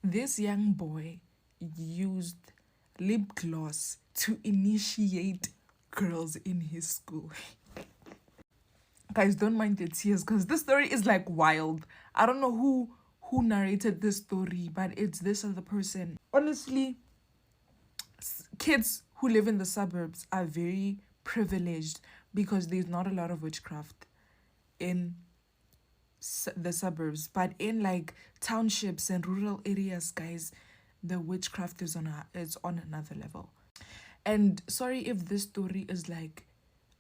This young boy used lip gloss to initiate girls in his school. Guys, don't mind the tears because this story is like wild. I don't know who narrated this story, but it's this other person. Honestly, kids who live in the suburbs are very privileged because there's not a lot of witchcraft in the suburbs, but in like townships and rural areas, guys, the witchcraft is on another level. And sorry if this story is like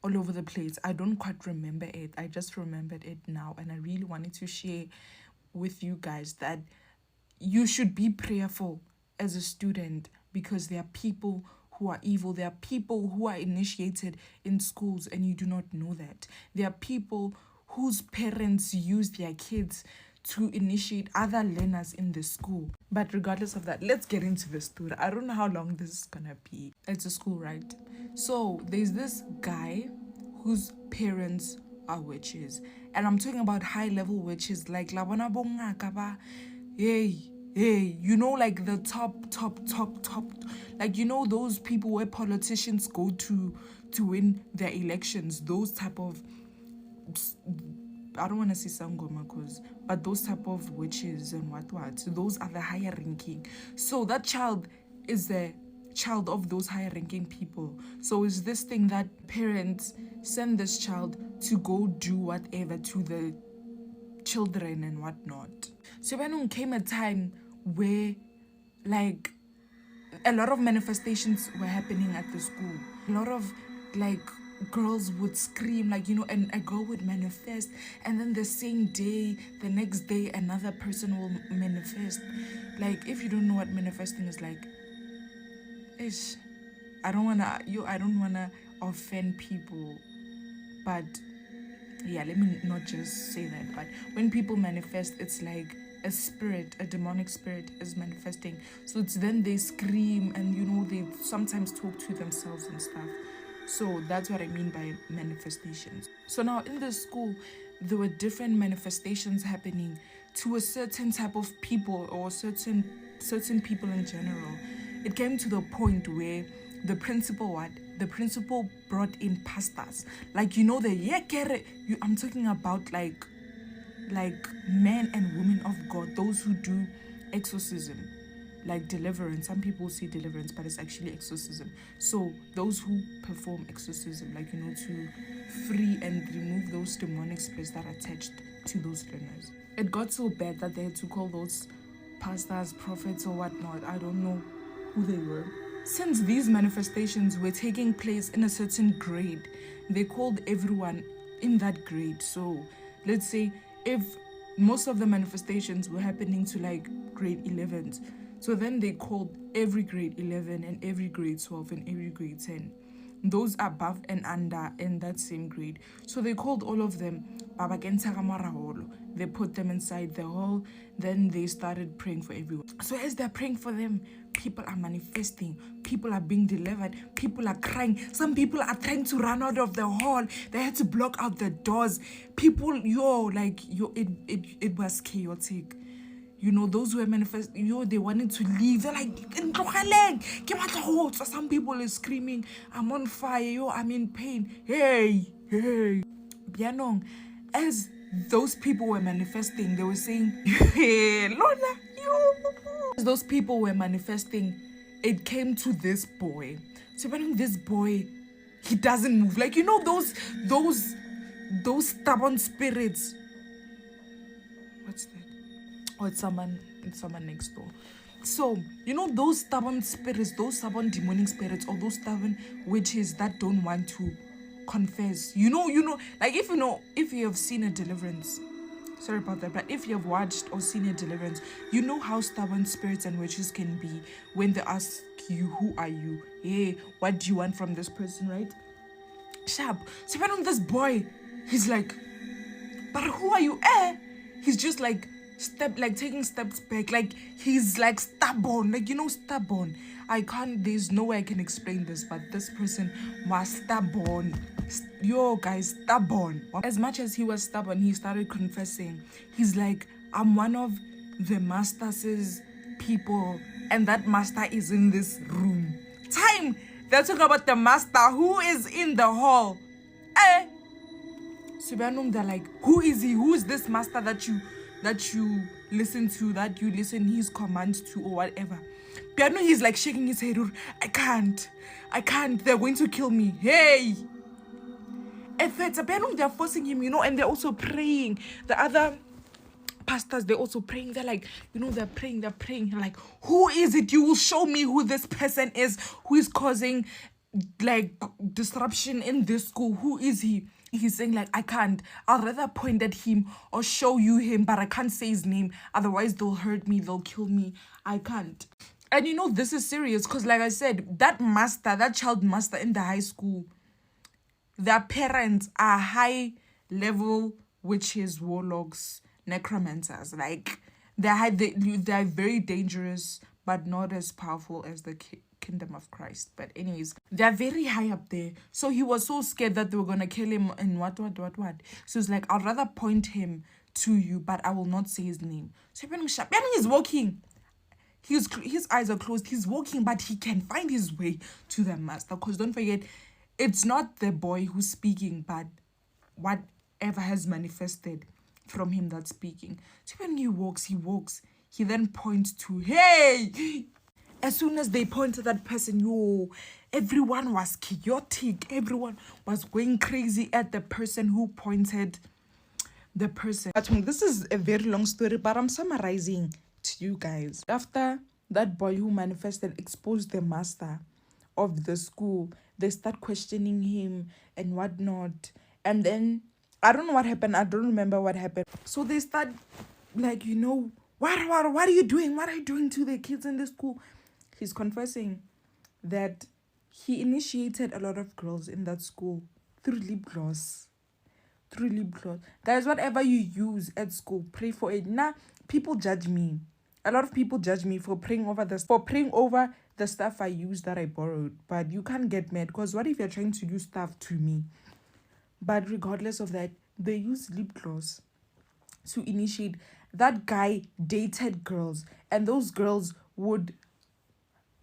all over the place. I don't quite remember it. I just remembered it now, and I really wanted to share with you guys that you should be prayerful as a student because there are people who are evil. There are people who are initiated in schools and you do not know that. There are people whose parents use their kids to initiate other learners in the school. But regardless of that, let's get into the story. I don't know how long this is gonna be. It's a school, right? So there's this guy whose parents are witches. And I'm talking about high-level witches like Labona Bongakaba. Hey, you know, like the top. Like, you know, those people where politicians go to win their elections. Those type of, I don't want to say sangoma, but those type of witches and what. Those are the higher ranking. So that child is the child of those higher ranking people. So it's this thing that parents send this child to go do whatever to the children and whatnot. So when came a time where like a lot of manifestations were happening at the school. A lot of like girls would scream, like, you know, and a girl would manifest, and then the same day, the next day, another person will manifest. Like, if you don't know what manifesting is like, I don't wanna offend people, but yeah, let me not just say that. But when people manifest, it's like a spirit, a demonic spirit is manifesting. So it's then they scream and, you know, they sometimes talk to themselves and stuff. So that's what I mean by manifestations. So now in the school, there were different manifestations happening to a certain type of people or certain people in general. It came to the point where the principal brought in pastors. Like, you know, I'm talking about like men and women of God, those who do exorcism, like deliverance. Some people say deliverance, but it's actually exorcism. So those who perform exorcism, like, you know, to free and remove those demonic spirits that are attached to those learners. It got so bad that they had to call those pastors prophets or whatnot. I don't know who they were. Since these manifestations were taking place in a certain grade, they called everyone in that grade. So let's say if most of the manifestations were happening to like grade 11s, so then they called every grade 11 and every grade 12 and every grade 10, those above and under in that same grade. So they called all of them. They put them inside the hall. Then they started praying for everyone. So as they're praying for them, people are manifesting. People are being delivered. People are crying. Some people are trying to run out of the hall. They had to block out the doors. People, it was chaotic. You know, those who were manifesting, they wanted to leave. They're like, some people are screaming, I'm on fire, I'm in pain. Hey. Bianong, as those people were manifesting, they were saying, Lola, as those people were manifesting, it came to this boy. So when this boy, he doesn't move. Like, you know, those stubborn spirits. What's that? Oh, it's someone next door. So, you know, those stubborn spirits, those stubborn demonic spirits, or those stubborn witches that don't want to confess. You know, like if you have seen a deliverance, sorry about that, but if you have watched or seen a deliverance, you know how stubborn spirits and witches can be when they ask you, who are you? Hey, what do you want from this person, right? Sharp. So when on this boy, he's like, but who are you? He's just like taking steps back, like he's like stubborn, like, you know, stubborn. There's no way I can explain this, but this person was stubborn. Guys, stubborn. As much as he was stubborn, he started confessing. He's like, I'm one of the masters' people, and that master is in this room. Time! They're talking about the master who is in the hall. Eh? So they're like, who is he? Who is this master that you listen to, that you listen his commands to, or whatever? Piano, he's like shaking his head. I can't. They're going to kill me. Hey! If it's a piano, they're forcing him, and they're also praying. The other pastors, they're also praying. They're like, they're praying. They're like, who is it? You will show me who this person is, who is causing like disruption in this school. Who is he? He's saying like, I can't. I'll rather point at him or show you him, but I can't say his name. Otherwise, they'll hurt me. They'll kill me. I can't. And this is serious because, like I said, that child master in the high school, their parents are high-level witches, warlocks, necromancers. Like, they're very dangerous, but not as powerful as the kingdom of Christ. But anyways, they're very high up there. So he was so scared that they were going to kill him and what. So he's like, I'd rather point him to you, but I will not say his name. So he's walking. His eyes are closed. He's walking, but he can find his way to the master. Because don't forget, it's not the boy who's speaking, but whatever has manifested from him that's speaking. So when he walks, he then points to, hey! As soon as they point to that person, everyone was chaotic. Everyone was going crazy at the person who pointed the person. This is a very long story, but I'm summarizing to you guys. After that boy who manifested exposed the master of the school, they start questioning him and whatnot. And then, I don't know what happened. I don't remember what happened. So they start like, what are you doing? What are you doing to the kids in the school? He's confessing that he initiated a lot of girls in that school through lip gloss. Guys, whatever you use at school, pray for it. People judge me. A lot of people judge me for praying over the stuff I use that I borrowed. But you can't get mad, because what if you're trying to do stuff to me? But regardless of that, they use lip gloss to initiate. That guy dated girls, and those girls would,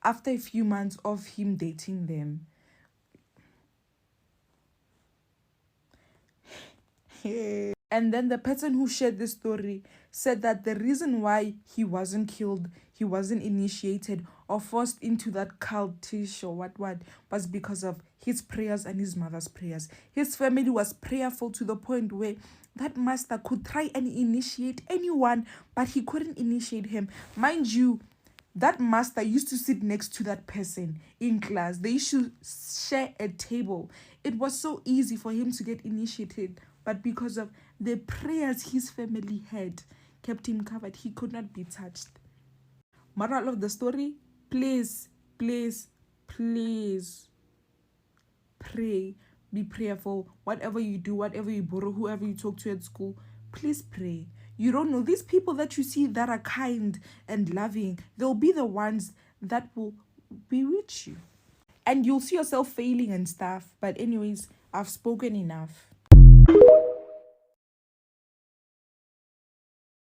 after a few months of him dating them, and then the person who shared this story said that the reason why he wasn't killed, he wasn't initiated or forced into that cultish or what was because of his prayers and his mother's prayers. His family was prayerful to the point where that master could try and initiate anyone, but he couldn't initiate him. Mind you, that master used to sit next to that person in class. They used to share a table. It was so easy for him to get initiated, but because of the prayers his family had, kept him covered. He could not be touched. Moral of the story, please pray. Be prayerful. Whatever you do, whatever you borrow, whoever you talk to at school, please pray. You don't know. These people that you see that are kind and loving, they'll be the ones that will bewitch you. And you'll see yourself failing and stuff. But anyways, I've spoken enough.